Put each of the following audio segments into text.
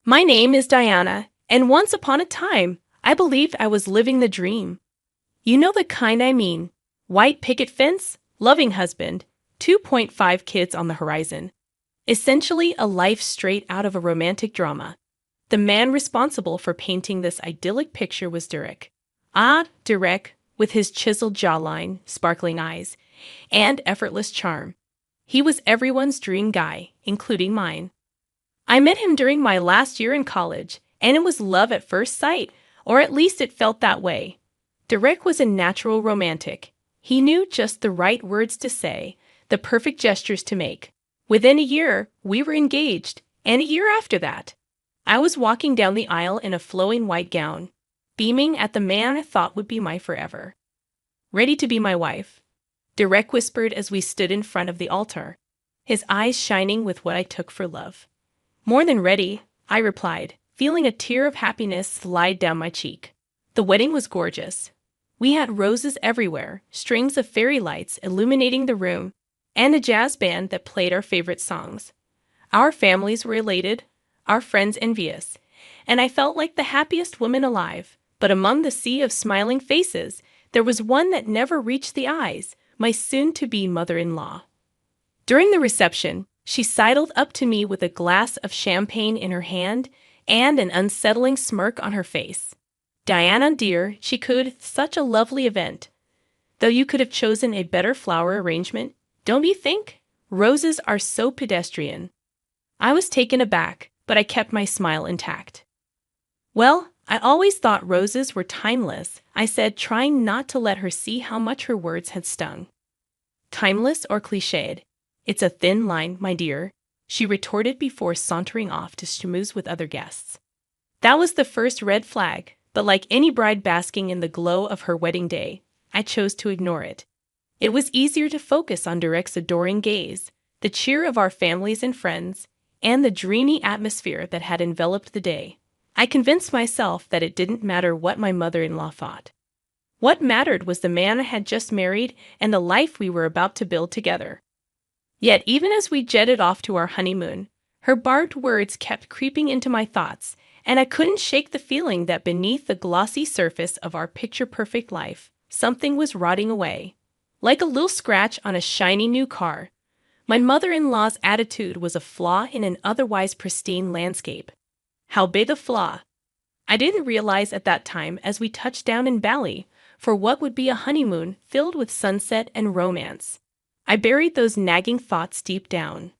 My name is Diana, and once upon a time, I believed I was living the dream. You know the kind I mean. White picket fence, loving husband, 2.5 kids on the horizon. Essentially a life straight out of a romantic drama. The man responsible for painting this idyllic picture was Derek. Derek, with his chiseled jawline, sparkling eyes, and effortless charm. He was everyone's dream guy, including mine. I met him during my last year in college, and it was love at first sight, or at least it felt that way. Derek was a natural romantic. He knew just the right words to say, the perfect gestures to make. Within a year, we were engaged, and a year after that, I was walking down the aisle in a flowing white gown, beaming at the man I thought would be my forever. Ready to be my wife, Derek whispered as we stood in front of the altar, his eyes shining with what I took for love. More than ready, I replied, feeling a tear of happiness slide down my cheek. The wedding was gorgeous. We had roses everywhere, strings of fairy lights illuminating the room, and a jazz band that played our favorite songs. Our families were elated, our friends envious, and I felt like the happiest woman alive. But among the sea of smiling faces, there was one that never reached the eyes, my soon-to-be mother-in-law. During the reception, she sidled up to me with a glass of champagne in her hand and an unsettling smirk on her face. Diana, dear, she could, such a lovely event. Though you could have chosen a better flower arrangement, don't you think? Roses are so pedestrian. I was taken aback, but I kept my smile intact. Well, I always thought roses were timeless, I said, trying not to let her see how much her words had stung. Timeless or cliched? It's a thin line, my dear, she retorted before sauntering off to schmooze with other guests. That was the first red flag, but like any bride basking in the glow of her wedding day, I chose to ignore it. It was easier to focus on Derek's adoring gaze, the cheer of our families and friends, and the dreamy atmosphere that had enveloped the day. I convinced myself that it didn't matter what my mother-in-law thought. What mattered was the man I had just married and the life we were about to build together. Yet even as we jetted off to our honeymoon, her barbed words kept creeping into my thoughts, and I couldn't shake the feeling that beneath the glossy surface of our picture-perfect life, something was rotting away. Like a little scratch on a shiny new car, my mother-in-law's attitude was a flaw in an otherwise pristine landscape. How big a flaw? I didn't realize at that time as we touched down in Bali for what would be a honeymoon filled with sunset and romance. I buried those nagging thoughts deep down.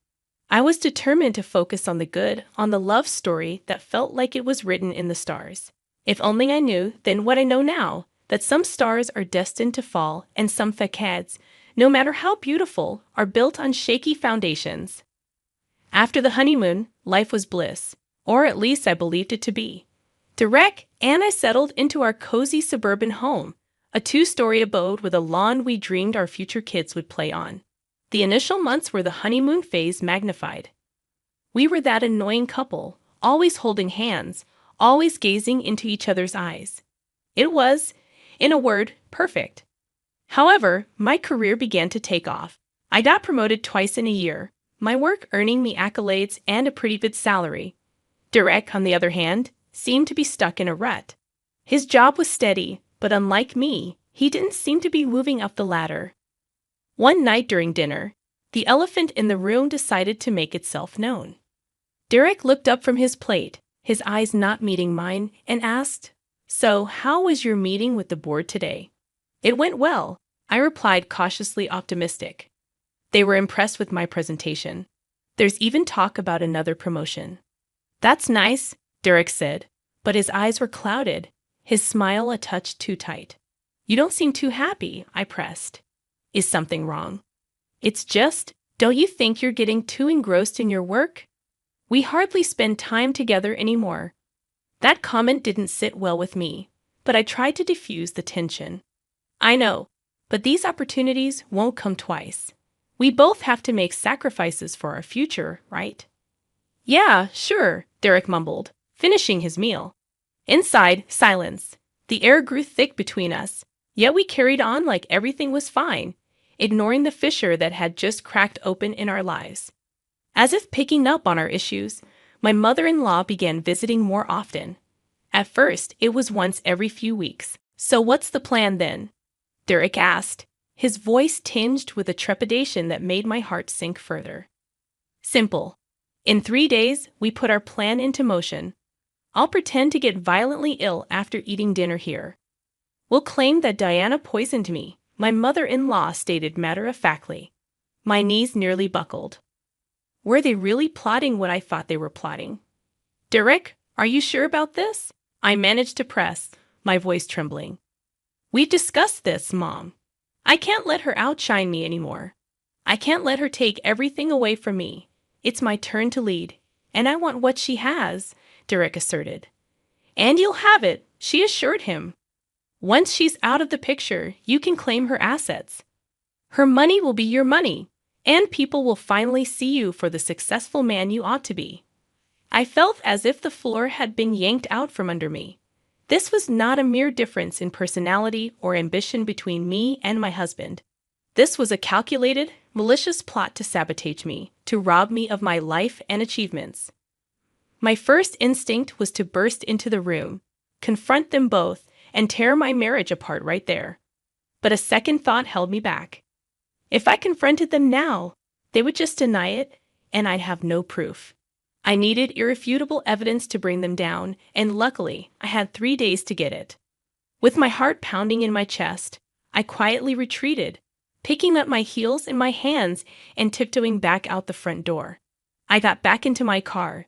I was determined to focus on the good, on the love story that felt like it was written in the stars. If only I knew then what I know now, that some stars are destined to fall and some facades, no matter how beautiful, are built on shaky foundations. After the honeymoon, life was bliss, or at least I believed it to be. Derek and I settled into our cozy suburban home, a 2-story abode with a lawn we dreamed our future kids would play on. The initial months were the honeymoon phase magnified. We were that annoying couple, always holding hands, always gazing into each other's eyes. It was, in a word, perfect. However, my career began to take off. I got promoted twice in a year, my work earning me accolades and a pretty good salary. Derek, on the other hand, seemed to be stuck in a rut. His job was steady, but unlike me, he didn't seem to be moving up the ladder. One night during dinner, the elephant in the room decided to make itself known. Derek looked up from his plate, his eyes not meeting mine, and asked, "So, how was your meeting with the board today?" "It went well," I replied, cautiously optimistic. They were impressed with my presentation. There's even talk about another promotion. "That's nice," Derek said, but his eyes were clouded, his smile a touch too tight. "You don't seem too happy," I pressed. "Is something wrong?" "It's just, don't you think you're getting too engrossed in your work? We hardly spend time together anymore." That comment didn't sit well with me, but I tried to diffuse the tension. "I know, but these opportunities won't come twice. We both have to make sacrifices for our future, right?" "Yeah, sure," Derek mumbled, finishing his meal. Inside, silence. The air grew thick between us, yet we carried on like everything was fine, ignoring the fissure that had just cracked open in our lives. As if picking up on our issues, My mother-in-law began visiting more often. At first, it was once every few weeks. So what's the plan then? Derek asked, his voice tinged with a trepidation that made my heart sink further. Simple. In 3 days, we put our plan into motion. I'll pretend to get violently ill after eating dinner here. We'll claim that Diana poisoned me, my mother-in-law stated matter-of-factly. My knees nearly buckled. Were they really plotting what I thought they were plotting? Derek, are you sure about this? I managed to press, my voice trembling. We discussed this, Mom. I can't let her outshine me anymore. I can't let her take everything away from me. It's my turn to lead, and I want what she has, Derek asserted. And you'll have it, she assured him. Once she's out of the picture, you can claim her assets. Her money will be your money, and people will finally see you for the successful man you ought to be. I felt as if the floor had been yanked out from under me. This was not a mere difference in personality or ambition between me and my husband. This was a calculated, malicious plot to sabotage me, to rob me of my life and achievements. My first instinct was to burst into the room, confront them both, and tear my marriage apart right there. But a second thought held me back. If I confronted them now, they would just deny it, and I'd have no proof. I needed irrefutable evidence to bring them down, and luckily, I had 3 days to get it. With my heart pounding in my chest, I quietly retreated, picking up my heels in my hands and tiptoeing back out the front door. I got back into my car,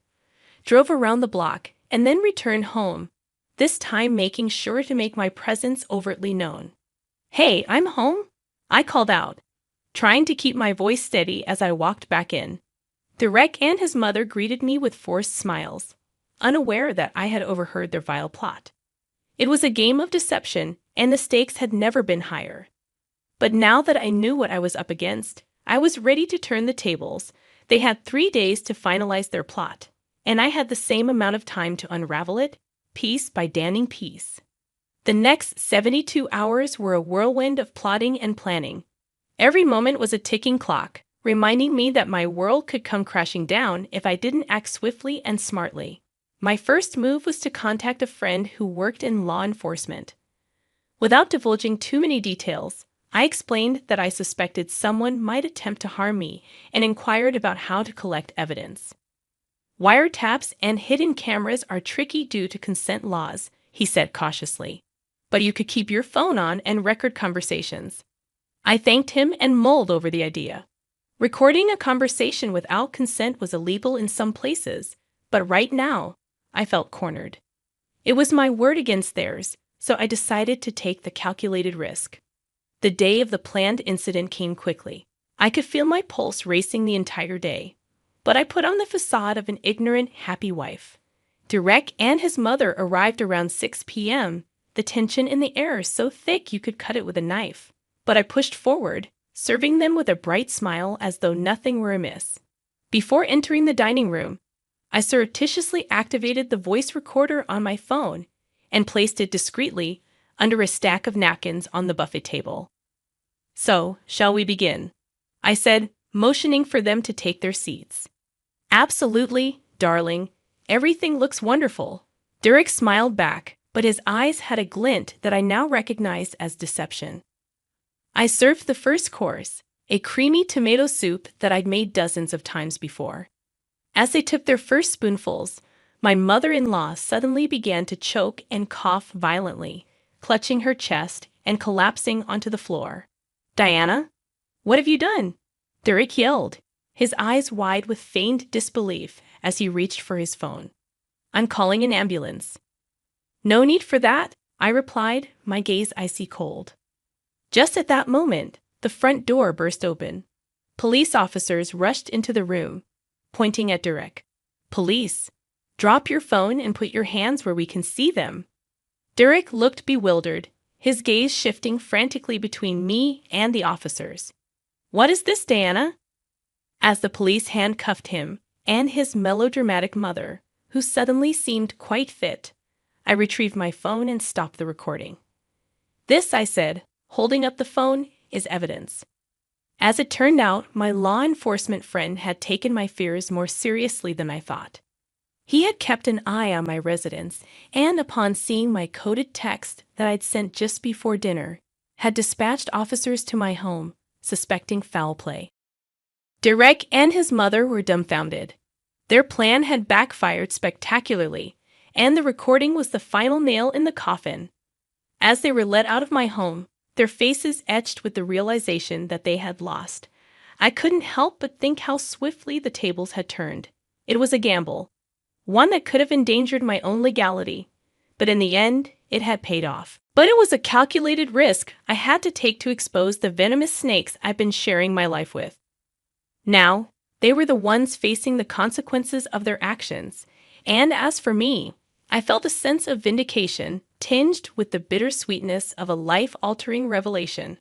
drove around the block, and then returned home, this time making sure to make my presence overtly known. "Hey, I'm home," I called out, trying to keep my voice steady as I walked back in. Derek and his mother greeted me with forced smiles, unaware that I had overheard their vile plot. It was a game of deception, and the stakes had never been higher. But now that I knew what I was up against, I was ready to turn the tables. They had 3 days to finalize their plot, and I had the same amount of time to unravel it, piece by damning piece. The next 72 hours were a whirlwind of plotting and planning. Every moment was a ticking clock, reminding me that my world could come crashing down if I didn't act swiftly and smartly. My first move was to contact a friend who worked in law enforcement. Without divulging too many details, I explained that I suspected someone might attempt to harm me and inquired about how to collect evidence. "Wiretaps and hidden cameras are tricky due to consent laws," he said cautiously. "But you could keep your phone on and record conversations." I thanked him and mulled over the idea. Recording a conversation without consent was illegal in some places, but right now, I felt cornered. It was my word against theirs, so I decided to take the calculated risk. The day of the planned incident came quickly. I could feel my pulse racing the entire day, but I put on the facade of an ignorant, happy wife. Derek and his mother arrived around 6 p.m., the tension in the air so thick you could cut it with a knife. But I pushed forward, serving them with a bright smile as though nothing were amiss. Before entering the dining room, I surreptitiously activated the voice recorder on my phone and placed it discreetly under a stack of napkins on the buffet table. "So, shall we begin?" I said, motioning for them to take their seats. "Absolutely, darling. Everything looks wonderful." Derek smiled back, but his eyes had a glint that I now recognized as deception. I served the first course, a creamy tomato soup that I'd made dozens of times before. As they took their first spoonfuls, my mother-in-law suddenly began to choke and cough violently, clutching her chest and collapsing onto the floor. "Diana, what have you done?" Derek yelled, his eyes wide with feigned disbelief as he reached for his phone. "I'm calling an ambulance." "No need for that," I replied, my gaze icy cold. Just at that moment, the front door burst open. Police officers rushed into the room, pointing at Derek. "Police, drop your phone and put your hands where we can see them." Derek looked bewildered, his gaze shifting frantically between me and the officers. "What is this, Diana?" As the police handcuffed him and his melodramatic mother, who suddenly seemed quite fit, I retrieved my phone and stopped the recording. "This," I said, holding up the phone, "is evidence." As it turned out, my law enforcement friend had taken my fears more seriously than I thought. He had kept an eye on my residence, and upon seeing my coded text that I'd sent just before dinner, had dispatched officers to my home, suspecting foul play. Derek and his mother were dumbfounded. Their plan had backfired spectacularly, and the recording was the final nail in the coffin. As they were let out of my home, their faces etched with the realization that they had lost, I couldn't help but think how swiftly the tables had turned. It was a gamble, one that could have endangered my own legality, but in the end, it had paid off. But it was a calculated risk I had to take to expose the venomous snakes I'd been sharing my life with. Now, they were the ones facing the consequences of their actions, and as for me, I felt a sense of vindication tinged with the bittersweetness of a life-altering revelation.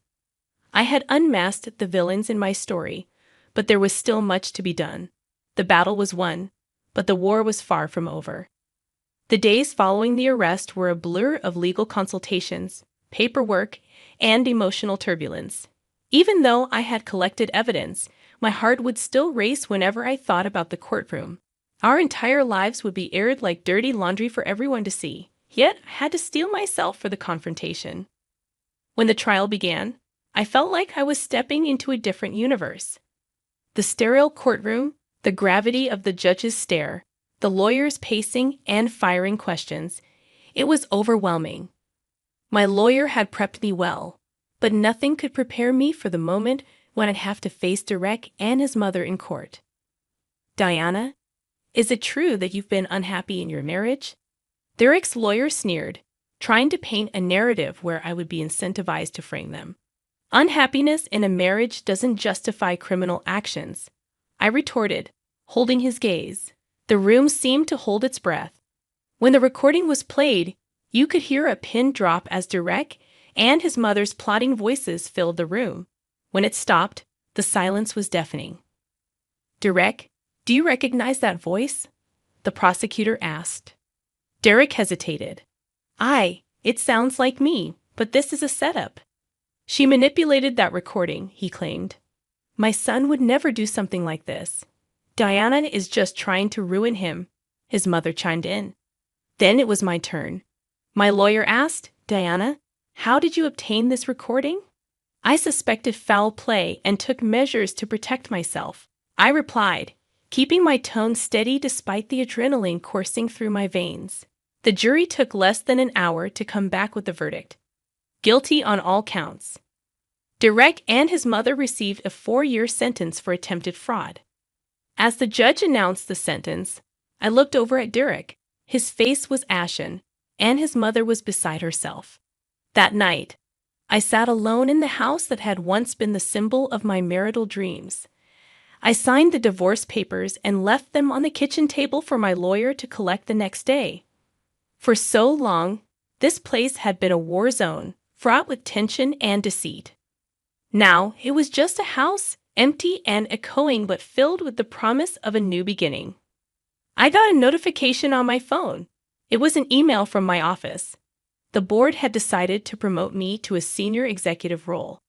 I had unmasked the villains in my story, but there was still much to be done. The battle was won, but the war was far from over. The days following the arrest were a blur of legal consultations, paperwork, and emotional turbulence. Even though I had collected evidence, my heart would still race whenever I thought about the courtroom. Our entire lives would be aired like dirty laundry for everyone to see, yet I had to steel myself for the confrontation. When the trial began, I felt like I was stepping into a different universe. The sterile courtroom, the gravity of the judge's stare, the lawyers pacing and firing questions, it was overwhelming. My lawyer had prepped me well, but nothing could prepare me for the moment when I'd have to face Derek and his mother in court. "Diana, is it true that you've been unhappy in your marriage?" Derek's lawyer sneered, trying to paint a narrative where I would be incentivized to frame them. "Unhappiness in a marriage doesn't justify criminal actions," I retorted, holding his gaze. The room seemed to hold its breath. When the recording was played, you could hear a pin drop as Derek and his mother's plotting voices filled the room. When it stopped, the silence was deafening. "Derek, do you recognize that voice?" the prosecutor asked. Derek hesitated. It sounds like me, but this is a setup." "She manipulated that recording," he claimed. "My son would never do something like this." "Diana is just trying to ruin him," his mother chimed in. Then it was my turn. My lawyer asked, "Diana, how did you obtain this recording?" "I suspected foul play and took measures to protect myself," I replied, keeping my tone steady despite the adrenaline coursing through my veins. The jury took less than an hour to come back with the verdict. Guilty on all counts. Derek and his mother received a 4-year sentence for attempted fraud. As the judge announced the sentence, I looked over at Derek. His face was ashen, and his mother was beside herself. That night, I sat alone in the house that had once been the symbol of my marital dreams. I signed the divorce papers and left them on the kitchen table for my lawyer to collect the next day. For so long, this place had been a war zone, fraught with tension and deceit. Now, it was just a house, empty and echoing but filled with the promise of a new beginning. I got a notification on my phone. It was an email from my office. The board had decided to promote me to a senior executive role,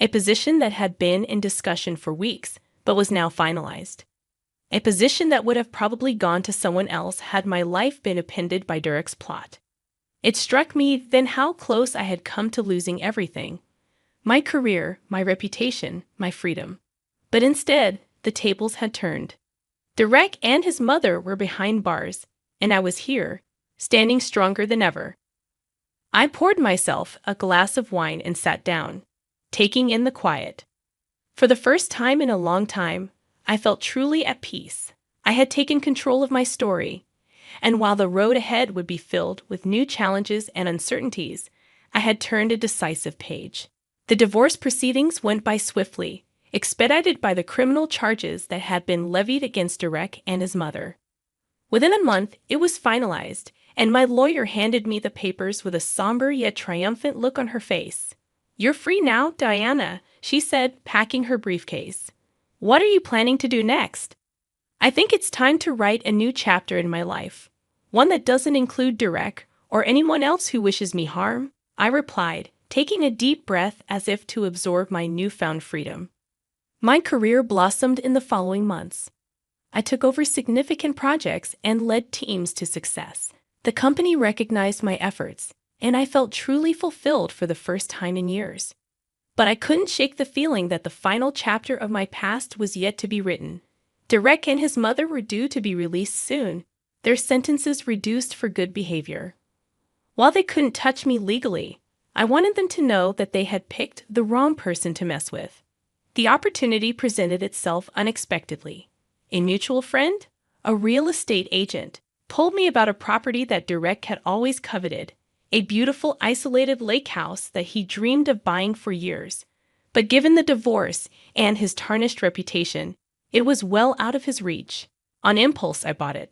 a position that had been in discussion for weeks but was now finalized. A position that would have probably gone to someone else had my life been appended by Derek's plot. It struck me then how close I had come to losing everything. My career, my reputation, my freedom. But instead, the tables had turned. Derek and his mother were behind bars, and I was here, standing stronger than ever. I poured myself a glass of wine and sat down, taking in the quiet. For the first time in a long time, I felt truly at peace. I had taken control of my story, and while the road ahead would be filled with new challenges and uncertainties, I had turned a decisive page. The divorce proceedings went by swiftly, expedited by the criminal charges that had been levied against Derek and his mother. Within a month, it was finalized, and my lawyer handed me the papers with a somber yet triumphant look on her face. "You're free now, Diana," she said, packing her briefcase. "What are you planning to do next?" "I think it's time to write a new chapter in my life, one that doesn't include Derek or anyone else who wishes me harm," I replied, taking a deep breath as if to absorb my newfound freedom. My career blossomed in the following months. I took over significant projects and led teams to success. The company recognized my efforts, and I felt truly fulfilled for the first time in years. But I couldn't shake the feeling that the final chapter of my past was yet to be written. Derek and his mother were due to be released soon, their sentences reduced for good behavior. While they couldn't touch me legally, I wanted them to know that they had picked the wrong person to mess with. The opportunity presented itself unexpectedly. A mutual friend, a real estate agent, told me about a property that Derek had always coveted, a beautiful isolated lake house that he dreamed of buying for years. But given the divorce and his tarnished reputation, it was well out of his reach. On impulse, I bought it.